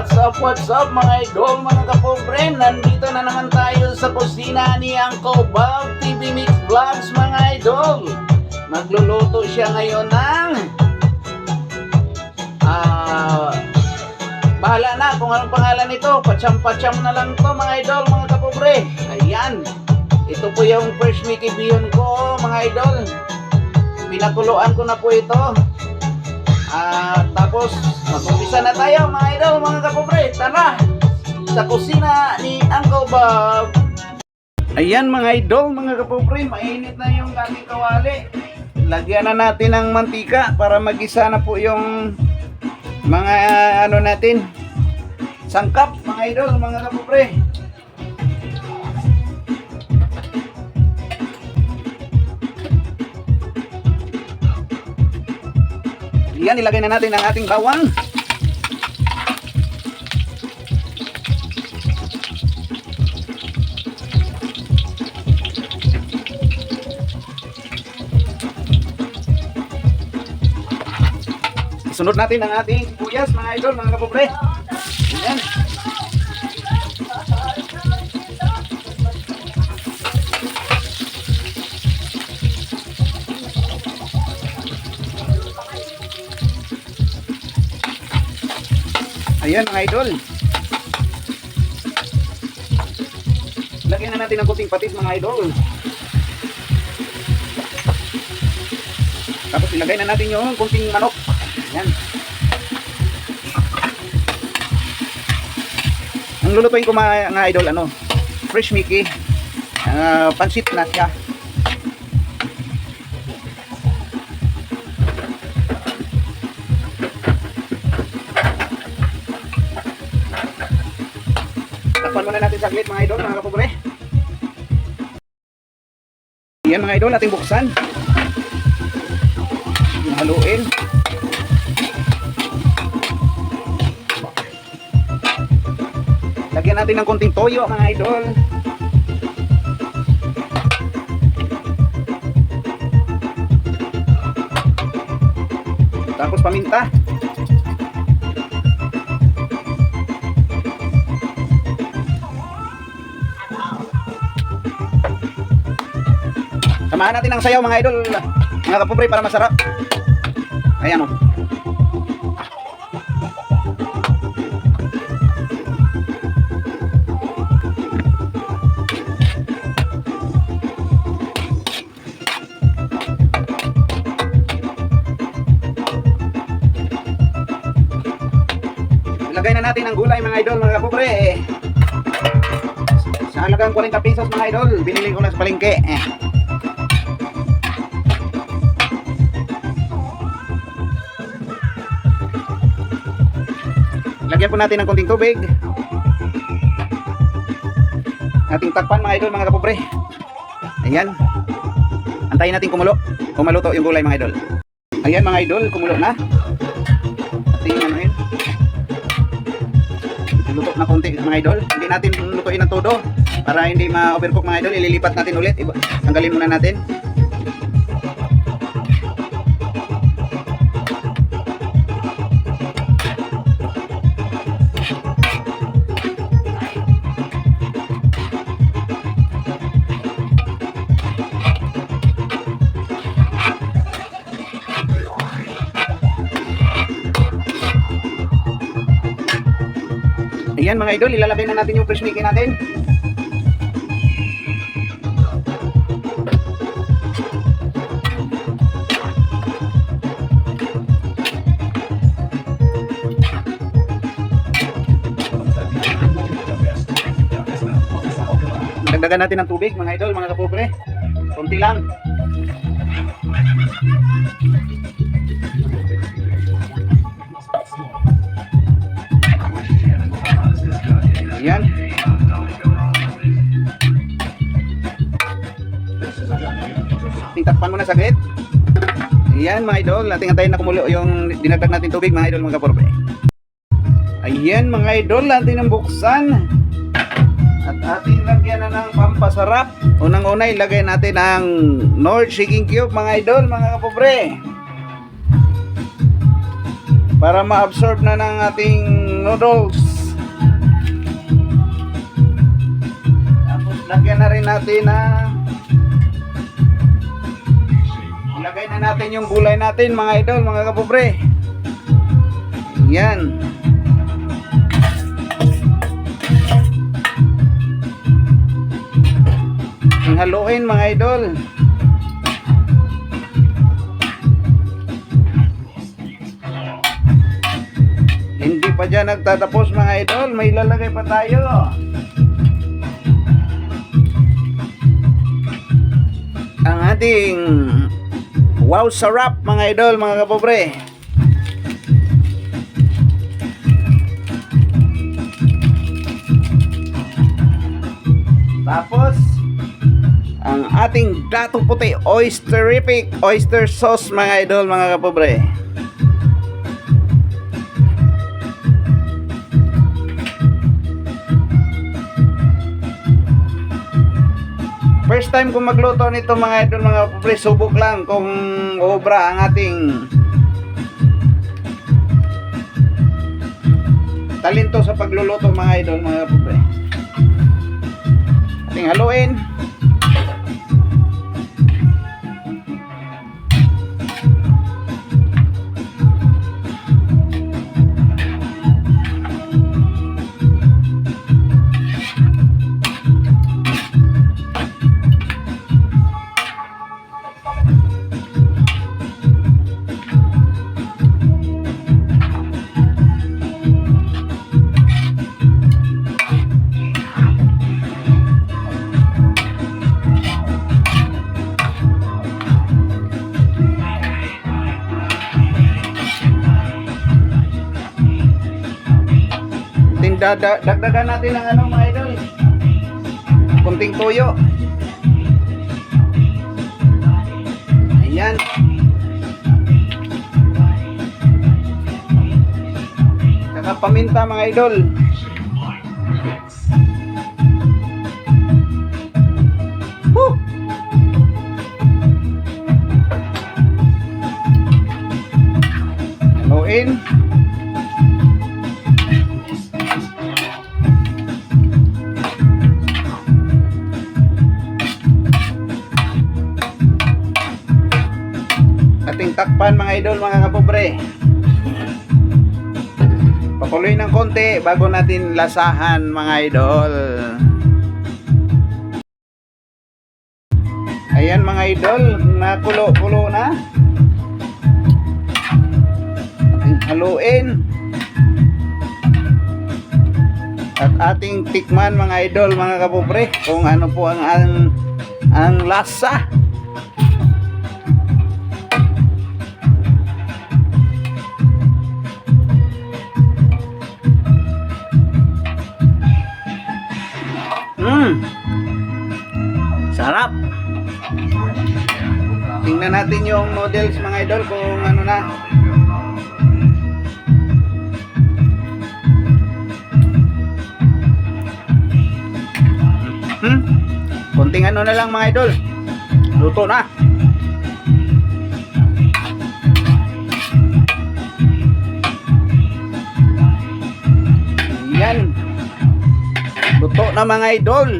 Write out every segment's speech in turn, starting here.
What's up mga idol, mga kapobre? Nandito na naman tayo sa kusina ni Uncle Bob TV Mix Vlogs mga idol. Magluluto siya ngayon ng bahala na kung anong pangalan nito. Pacham-pacham na lang to mga idol, mga kapobre. Ayan, ito po yung first Mickey Bihon ko mga idol. Pinakuluan ko na po ito. Tapos mag-umpisa na tayo mga idol, mga kapobre. Tara sa kusina ni Uncle Bob. Ayan mga idol, mga kapobre, mainit na yung ating kawali. Lagyan na natin ng mantika para magisa na po yung mga natin, sangkap mga idol, mga kapobre. Yan, ilagay na natin ang ating bawang. Sunod natin ang ating sibuyas mga idol, mga kapobre. Yan. Ayan mga idol. Lagyan na natin ng kunting patis mga idol. Tapos ilagay na natin yung kunting manok. Ayan. Ang lulutuin ko mga idol, fresh Mickey. Pansit na siya. Takpan muna natin saglit mga idol, mga kapobre. Yan mga idol, ating buksan. Haluin. Lagyan natin ng konting toyo mga idol. Tapos paminta. Samahan natin ang sayaw mga idol, mga kapobre, para masarap. Ayan o. Ilagay na natin ang gulay mga idol, mga kapobre. Sa halagang 40 pesos mga idol, binili ko lang sa palengke. Lagyan po natin ng konting tubig. Ating takpan mga idol, mga kapobre. Ayan. Antayin natin kumulo-kumulo yung gulay mga idol. Ayan mga idol, kumulo na. Ating anuhin. Luto na konti mga idol. Hindi natin lutuin ng todo para hindi ma-overcook mga idol. Ililipat natin ulit. Tanggalin muna natin. Ayan mga idol, ilalagay na natin yung fresh Mickey natin. Dagdagan natin ng tubig mga idol, mga kapobre. Konti lang. Ayan. Takpan muna saglit. Ayan mga idol, ating antayin na kumulo yung dinagdag natin tubig mga idol, mga kapobre. Ayan mga idol, ating nang buksan. At ating lagyan na ng pampasarap. Unang-una ilagay natin ang Knorr Chicken Cube mga idol, mga kapobre. para ma-absorb na ng ating noodles. lagyan na rin natin ilagay na natin yung gulay natin mga idol, mga kapobre. Yan. Haluin mga idol. Hindi pa dyan nagtatapos mga idol, may lalagay pa tayo. Ang ating wow sarap mga idol, mga kapobre. Tapos ang ating datong puti, oysterific oyster sauce mga idol, mga kapobre. First time kong magluto nito mga idol, mga kapobre. Subok lang kung obra ang ating talento sa pagluluto mga idol, mga kapobre. Ating haluin. Dagdagan natin ng ano mga idol, kunting toyo. Ayan. Saka paminta mga idol. Woo! Haluin. Ating takpan mga idol, mga kapobre. Pakuloy ng konti bago natin lasahan mga idol. Ayan mga idol, nakulo-kulo na. Ating haluin. At ating tikman mga idol, mga kapobre, kung ano po ang lasa. Sarap. Tingnan natin yung noodles mga idol kung ano na. Konting ano na lang mga idol. Luto na. Yan. Luto na mga idol.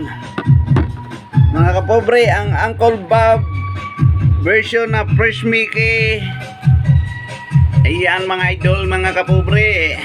Mga kapobre, ang Uncle Bob version na Fresh Mickey. Ayan mga idol, mga kapobre.